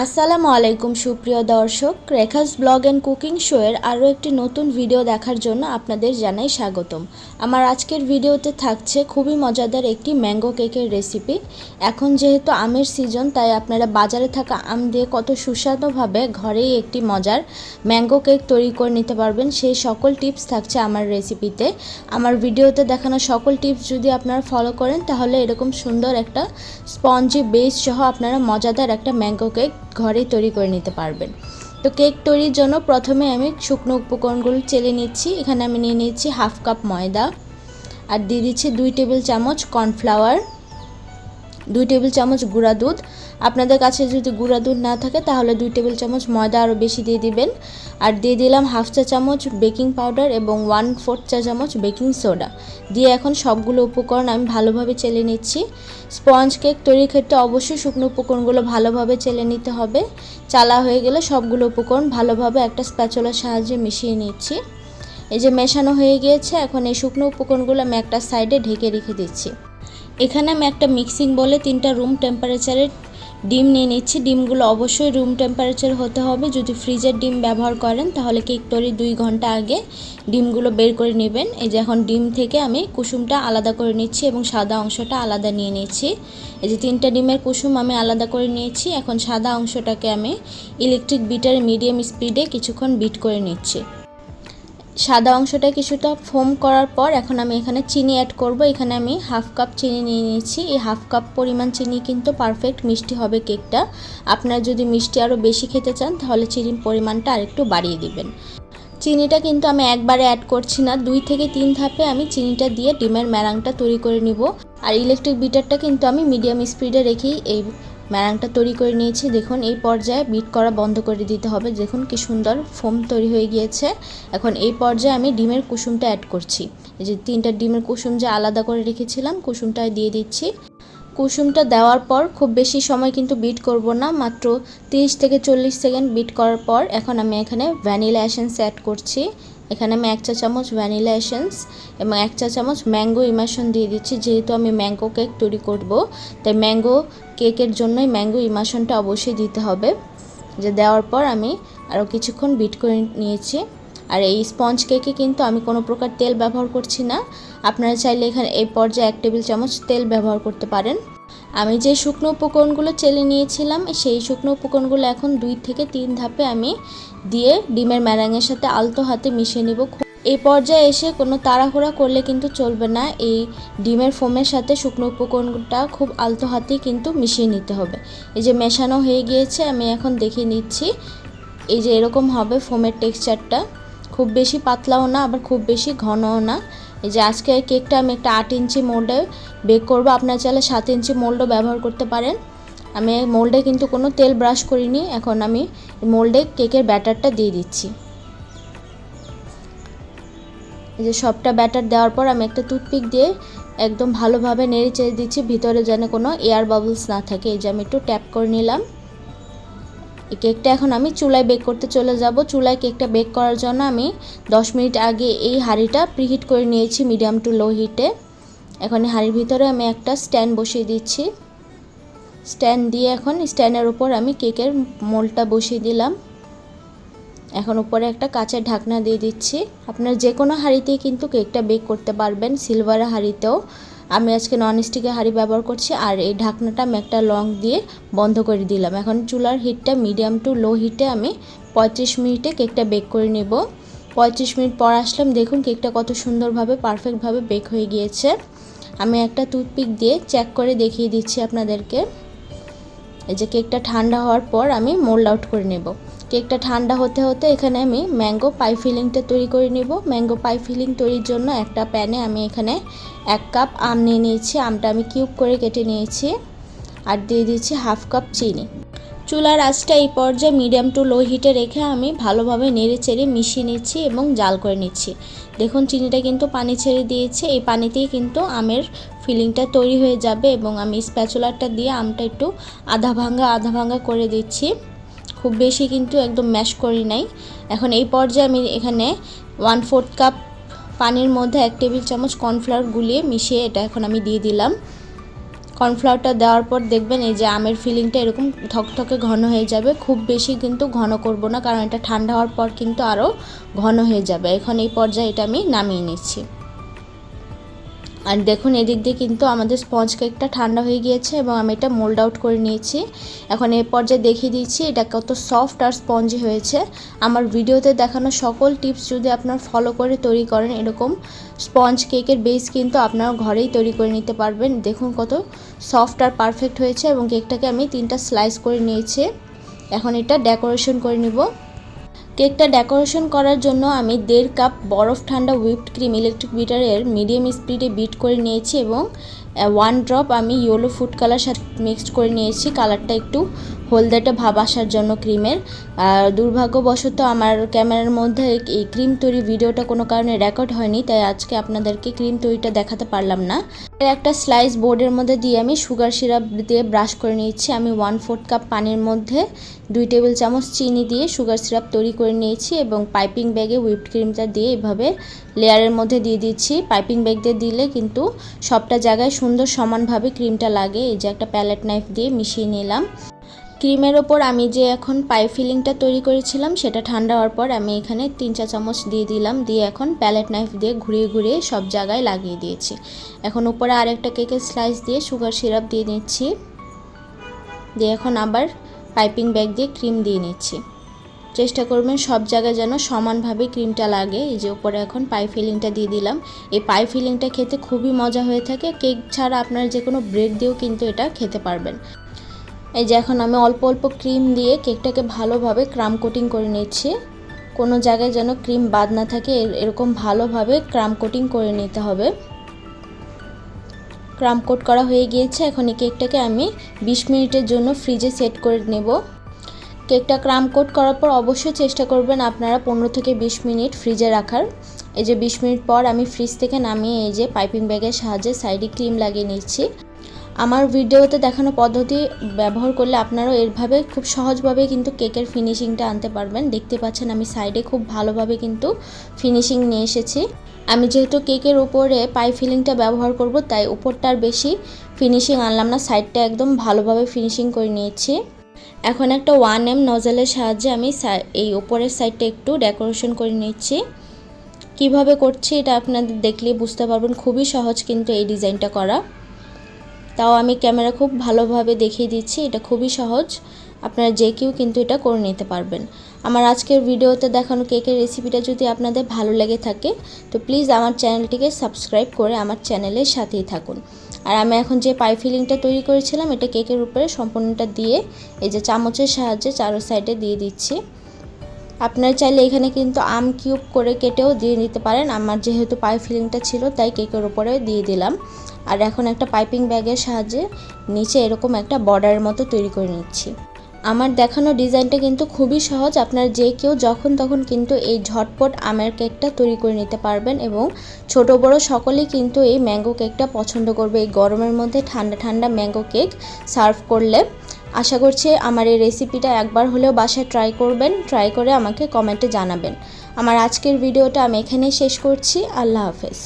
আসসালামু আলাইকুম সুপ্রিয় দর্শক, রেখাস ব্লগ অ্যান্ড কুকিং শোয়ের আরও একটি নতুন ভিডিও দেখার জন্য আপনাদের জানাই স্বাগতম। আমার আজকের ভিডিওতে থাকছে খুবই মজাদার একটি ম্যাঙ্গো কেকের রেসিপি। এখন যেহেতু আমের সিজন, তাই আপনারা বাজারে থাকা আম দিয়ে কত সুস্বাদুভাবে ঘরেই একটি মজার ম্যাঙ্গো কেক তৈরি করে নিতে পারবেন, সেই সকল টিপস থাকছে আমার রেসিপিতে। আমার ভিডিওতে দেখানো সকল টিপস যদি আপনারা ফলো করেন, তাহলে এরকম সুন্দর একটা স্পঞ্জি বেস সহ আপনারা মজাদার একটা ম্যাঙ্গো কেক ঘরেই তৈরি করে নিতে পারবেন। তো কেক তৈরির জন্য প্রথমে আমি শুকনো উপকরণগুলো চেলে নিচ্ছি। এখানে আমি নিয়ে নিচ্ছি হাফ কাপ ময়দা, আর দিয়ে দিচ্ছি 2 টেবিল চামচ কর্নফ্লাওয়ার, 2 টেবিল চামচ গুঁড়া দুধ। আপনাদের কাছে যদি গুঁড়া দুধ না থাকে তাহলে 2 টেবিল চামচ ময়দা আরও বেশি দিয়ে দিবেন। আর দিয়ে দিলাম হাফ চা চামচ বেকিং পাউডার এবং 1/4 চা চামচ বেকিং সোডা দিয়ে এখন সবগুলো উপকরণ আমি ভালোভাবে চেলে নিচ্ছি। স্পঞ্জ কেক তৈরির ক্ষেত্রে অবশ্যই শুকনো উপকরণগুলো ভালোভাবে চেলে নিতে হবে। চালা হয়ে গেলে সবগুলো উপকরণ ভালোভাবে একটা স্প্যাচুলার সাহায্যে মিশিয়ে নিচ্ছি। এই যে মেশানো হয়ে গিয়েছে, এখন এই শুকনো উপকরণগুলো আমি একটা সাইডে ঢেকে রেখে দিচ্ছি। এখানে আমি একটা মিক্সিং বলে 3টা রুম টেম্পারেচারের ডিম নিয়ে নিচ্ছি। ডিমগুলো অবশ্যই রুম টেম্পারেচার হতে হবে। যদি ফ্রিজের ডিম ব্যবহার করেন তাহলে কেক তৈরি 2 ঘন্টা আগে ডিমগুলো বের করে নেবেন। এই যে এখন ডিম থেকে আমি কুসুমটা আলাদা করে নিচ্ছি এবং সাদা অংশটা আলাদা নিয়ে নিচ্ছি। এই যে 3টা ডিমের কুসুম আমি আলাদা করে নিয়েছি। এখন সাদা অংশটাকে আমি ইলেকট্রিক বিটারে মিডিয়াম স্পিডে কিছুক্ষণ বিট করে নিচ্ছি। সাদা অংশটা কিছুটা ফোম করার পর এখন আমি এখানে চিনি অ্যাড করব। এখানে আমি হাফ কাপ চিনি নিয়ে নিয়েছি। এই হাফ কাপ পরিমাণ চিনি কিন্তু পারফেক্ট মিষ্টি হবে কেকটা। আপনারা যদি মিষ্টি আরও বেশি খেতে চান তাহলে চিনির পরিমাণটা আরেকটু বাড়িয়ে দিবেন। চিনিটা কিন্তু আমি একবারে অ্যাড করছি না, 2 থেকে 3 ধাপে আমি চিনিটা দিয়ে ডিমের ম্যারাংটা তৈরি করে নিব। আর ইলেকট্রিক বিটারটা কিন্তু আমি মিডিয়াম স্পিডে রেখেই এই ম্যারাংটা তৈরি করে নিয়েছি। দেখুন এই পর্যায়ে বিট করা বন্ধ করে দিতে হবে। দেখুন কি সুন্দর ফোম তৈরি হয়ে গিয়েছে। এখন এই পর্যায়ে আমি ডিমের কুসুমটা অ্যাড করছি। এই যে 3টা ডিমের কুসুম যে আলাদা করে রেখেছিলাম, কুসুমটা দিয়ে দিচ্ছি। কুসুমটা দেওয়ার পর খুব বেশি সময় কিন্তু বিট করব না, মাত্র 30 থেকে 40 সেকেন্ড বিট করার পর এখন আমি এখানে ভ্যানিলা এসেন্স অ্যাড করছি। এখানে আমি 1 চা চামচ ভ্যানিলা এসেন্স এবং 1 চা চামচ ম্যাঙ্গো ইমাশন দিয়ে দিচ্ছি। যেহেতু আমি ম্যাঙ্গো কেক তৈরি করব, তাই ম্যাঙ্গো কেকের জন্যই ম্যাঙ্গো ইমাশনটা অবশ্যই দিতে হবে। যে দেওয়ার পর আমি আরও কিছুক্ষণ বিট করে নিয়েছি। আর এই স্পঞ্জ কেকে কিন্তু আমি কোনো প্রকার তেল ব্যবহার করছি না। আপনারা চাইলে এখানে এই পর্যায়ে 1 টেবিল চামচ তেল ব্যবহার করতে পারেন। আমি যে শুকনো উপকরণগুলো চেলে নিয়েছিলাম, সেই শুকনো উপকরণগুলো এখন 2 থেকে 3 ধাপে আমি দিয়ে ডিমের ম্যারাঙের সাথে আলতো হাতে মিশিয়ে নেব। এই পর্যায়ে এসে কোনো তাড়াহুড়া করলে কিন্তু চলবে না। এই ডিমের ফোমের সাথে শুকনো উপকরণটা খুব আলতো হাতেই কিন্তু মিশিয়ে নিতে হবে। এই যে মেশানো হয়ে গিয়েছে, আমি এখন দেখিয়ে নিচ্ছি। এই যে এরকম হবে ফোমের টেক্সচারটা, খুব বেশি পাতলাও না আবার খুব বেশি ঘনও না। এই যে আজকে এই কেকটা আমি একটা 8 ইঞ্চি মোল্ডে বেক করব। আপনারা চাইলে 7 ইঞ্চি মোল্ডও ব্যবহার করতে পারেন। আমি মোল্ডে কিন্তু কোনো তেল ব্রাশ করিনি। এখন আমি মোল্ডে কেকের ব্যাটারটা দিয়ে দিচ্ছি। এই যে সবটা ব্যাটার দেওয়ার পর আমি একটা টুথপিক দিয়ে একদম ভালোভাবে নেড়ে চেড়ে দিচ্ছি, ভিতরে যেন কোনো এয়ার বাবলস না থাকে। এই যে আমি একটু ট্যাপ করে নিলাম। এই কেকটা এখন আমি চুলায় বেক করতে চলে যাব। চুলায় কেকটা বেক করার জন্য আমি 10 মিনিট আগে এই হাঁড়িটা প্রিহিট করে নিয়েছি মিডিয়াম টু লো হিটে। এখন এই হাঁড়ির ভিতরে আমি একটা স্ট্যান্ড বসিয়ে দিচ্ছি। স্ট্যান্ড দিয়ে এখন স্ট্যান্ডের উপর আমি কেকের মোল্ডটা বসিয়ে দিলাম। এখন উপরে একটা কাঁচের ঢাকনা দিয়ে দিচ্ছি। আপনারা যে কোনো হাঁড়িতেই কিন্তু কেকটা বেক করতে পারবেন, সিলভারের হাঁড়িতেও। আমি আজকে ননস্টিকের হাঁড়ি ব্যবহার করছি। আর এই ঢাকনাটা আমি একটা লং দিয়ে বন্ধ করে দিলাম। এখন চুলার হিটটা মিডিয়াম টু লো হিটে আমি 35 মিনিটে কেকটা বেক করে নেব। 35 মিনিট পর আসলাম, দেখুন কেকটা কত সুন্দরভাবে পারফেক্টভাবে বেক হয়ে গিয়েছে। আমি একটা টুথপিক দিয়ে চেক করে দেখিয়ে দিচ্ছি আপনাদেরকে। এই যে কেকটা ঠান্ডা হওয়ার পর আমি মোল্ড আউট করে নেব। কেকটা ঠান্ডা হতে হতে এখানে আমি ম্যাঙ্গো পাই ফিলিংটা তৈরি করে নেব। ম্যাঙ্গো পাই ফিলিং তৈরির জন্য একটা প্যানে আমি এখানে 1 কাপ আম নিয়ে নিয়েছি। আমটা আমি কিউব করে কেটে নিয়েছি। আর দিয়ে দিচ্ছি হাফ কাপ চিনি। চুলার আঁচটা এই পর্যায়ে মিডিয়াম টু লো হিটে রেখে আমি ভালোভাবে নেড়ে চেড়ে মিশিয়ে নিচ্ছি এবং জাল করে নিচ্ছি। দেখুন চিনিটা কিন্তু পানি ছেড়ে দিয়েছে। এই পানিতেই কিন্তু আমের ফিলিংটা তৈরি হয়ে যাবে এবং আমি স্প্যাচুলারটা দিয়ে আমটা একটু আধা ভাঙ্গা করে দিচ্ছি। খুব বেশি কিন্তু একদম ম্যাশ করি নাই। এখন এই পর্যায়ে আমি এখানে 1/4 কাপ পানির মধ্যে 1 টেবিল চামচ কর্নফ্লাওয়ার গুলিয়ে মিশিয়ে এটা এখন আমি দিয়ে দিলাম। কর্নফ্লাওয়ারটা দেওয়ার পর দেখবেন এই যে আমের ফিলিংটা এরকম থকথকে ঘন হয়ে যাবে। খুব বেশি কিন্তু ঘন করব না, কারণ এটা ঠান্ডা হওয়ার পর কিন্তু আরও ঘন হয়ে যাবে। এখন এই পর্যায়ে এটা আমি নামিয়ে নিচ্ছি। আর দেখুন এদিক দিয়ে কিন্তু আমাদের স্পঞ্জ কেকটা ঠান্ডা হয়ে গিয়েছে এবং আমি এটা মোল্ড আউট করে নিয়েছি। এখন এই পর্যায়ে দেখিয়ে দিচ্ছি এটা কত সফট আর স্পঞ্জি হয়েছে। আমার ভিডিওতে দেখানো সকল টিপস যদি আপনারা ফলো করে তৈরি করেন, এরকম স্পঞ্জ কেকের বেস কিন্তু আপনারা ঘরেই তৈরি করে নিতে পারবেন। দেখুন কত সফট আর পারফেক্ট হয়েছে এবং কেকটাকে আমি 3টা স্লাইস করে নিয়েছি। এখন এটা ডেকোরেশন করে নিব। কেকটা ডেকোরেশন করার জন্য আমি 1.5 কাপ বরফ ঠান্ডা হুইপড ক্রিম ইলেকট্রিক বিটারের মিডিয়াম স্পিডে বিট করে নিয়েছি এবং 1 ড্রপ আমি ইয়েলো ফুড কালার সাথে মিক্সড করে নিয়েছি, কালারটা একটু হলদেটে ভাব আসার জন্য ক্রিমের। আর দুর্ভাগ্যবশত আমার ক্যামেরার মধ্যে এই ক্রিম তৈরি ভিডিওটা কোনো কারণে রেকর্ড হয়নি, তাই আজকে আপনাদেরকে ক্রিম তৈরিটা দেখাতে পারলাম না। একটা স্লাইস বোর্ডের মধ্যে দিয়ে আমি সুগার সিরাপ দিয়ে ব্রাশ করে নিয়েছি। আমি 1/4 কাপ পানির মধ্যে 2 টেবিল চামচ চিনি দিয়ে সুগার সিরাপ তৈরি করে নিয়েছি এবং পাইপিং ব্যাগে হুইপড ক্রিমটা দিয়ে এভাবে লেয়ারের মধ্যে দিয়ে দিচ্ছি। পাইপিং ব্যাগ দিয়ে দিলে কিন্তু সবটা জায়গায় সুন্দর সমানভাবে ক্রিমটা লাগে। এই যে একটা প্যালেট নাইফ দিয়ে মিশিয়ে নিলাম। ক্রিমের ওপর আমি যে এখন পাই ফিলিংটা তৈরি করেছিলাম সেটা ঠান্ডা হওয়ার পর আমি এখানে 3 চা চামচ দিয়ে দিলাম। দিয়ে এখন প্যালেট নাইফ দিয়ে ঘুরিয়ে ঘুরিয়ে সব জায়গায় লাগিয়ে দিয়েছি। এখন উপরে আরেকটা কেকের স্লাইস দিয়ে সুগার সিরাপ দিয়ে নিচ্ছি। দিয়ে এখন আবার পাইপিং ব্যাগ দিয়ে ক্রিম দিয়ে নিচ্ছি। চেষ্টা করবেন সব জায়গায় যেন সমানভাবে ক্রিমটা লাগে। এই যে উপরে এখন পাই ফিলিংটা দিয়ে দিলাম। এই পাই ফিলিংটা খেতে খুবই মজা হয়ে থাকে। কেক ছাড়া আপনারা যে কোনো ব্রেড দিয়েও কিন্তু এটা খেতে পারবেন। এই যে এখন আমি অল্প অল্প ক্রিম দিয়ে কেকটাকে ভালোভাবে ক্রাম কোটিং করে নিচ্ছি। কোনো জায়গায় যেন ক্রিম বাদ না থাকে, এরকম ভালোভাবে ক্রাম কোটিং করে নিতে হবে। ক্রাম কোট করা হয়ে গিয়েছে। এখন এই কেকটাকে আমি 20 মিনিটের জন্য ফ্রিজে সেট করে নেব। কেকটা ক্রাম কোট করার পর অবশ্যই চেষ্টা করবেন আপনারা 15 থেকে 20 মিনিট ফ্রিজে রাখার। এই যে 20 মিনিট পর আমি ফ্রিজ থেকে নামিয়ে এই যে পাইপিং ব্যাগের সাহায্যে সাইডে ক্রিম লাগিয়ে নিচ্ছি। আমার ভিডিওতে দেখানো পদ্ধতি ব্যবহার করলে আপনারাও এরভাবে খুব সহজভাবে কিন্তু কেকের ফিনিশিংটা আনতে পারবেন। দেখতে পাচ্ছেন আমি সাইডে খুব ভালোভাবে কিন্তু ফিনিশিং নিয়ে এসেছি। আমি যেহেতু কেকের উপরে পাই ফিলিংটা ব্যবহার করব, তাই উপরটার বেশি ফিনিশিং আনলাম না, সাইডটা একদম ভালোভাবে ফিনিশিং করে নিয়েছি। এখন একটা 1M নজলের সাহায্যে আমি এই উপরের সাইডটা একটু ডেকোরেশন করে নিচ্ছি। কিভাবে করছি এটা আপনাদের দেখলে বুঝতে পারবেন। খুবই সহজ কিন্তু এই ডিজাইনটা করা। তাও আমি ক্যামেরা খুব ভালোভাবে দেখিয়ে দিচ্ছি। এটা খুবই সহজ, আপনারা যে কেউ কিন্তু এটা করে নিতে পারবেন। আমার আজকের ভিডিওতে দেখানো কেকের রেসিপিটা যদি আপনাদের ভালো লেগে থাকে তো প্লিজ আমার চ্যানেলটিকে সাবস্ক্রাইব করে আমার চ্যানেলের সাথেই থাকুন। আর আমি এখন যে পাই ফিলিংটা তৈরি করেছিলাম এটা কেকের উপরে সম্পূর্ণটা দিয়ে এই যে চামচের সাহায্যে চারো সাইডে দিয়ে দিচ্ছি। আপনারা চাইলে এখানে কিন্তু আম কিউব করে কেটেও দিয়ে নিতে পারেন। আমার যেহেতু পাই ফিলিংটা ছিল তাই কেকের উপরে দিয়ে দিলাম। আর এখন একটা পাইপিং ব্যাগের সাহায্যে নিচে এরকম একটা বর্ডারের মতো তৈরি করে নিচ্ছি। আমার দেখানো ডিজাইনটা কিন্তু খুবই সহজ, আপনারা যে কেউ যখন তখন কিন্তু এই ঝটপট আমের কেকটা তৈরি করে নিতে পারবেন এবং ছোট বড় সকলেই কিন্তু এই ম্যাঙ্গো কেকটা পছন্দ করবে। এই গরমের মধ্যে ঠান্ডা ঠান্ডা ম্যাঙ্গো কেক সার্ভ করলে আশা করছি আমার এই রেসিপিটা একবার হলেও বাসায় ট্রাই করবেন। ট্রাই করে আমাকে কমেন্টে জানাবেন। আমার আজকের ভিডিওটা আমি এখানেই শেষ করছি। আল্লাহ হাফেজ।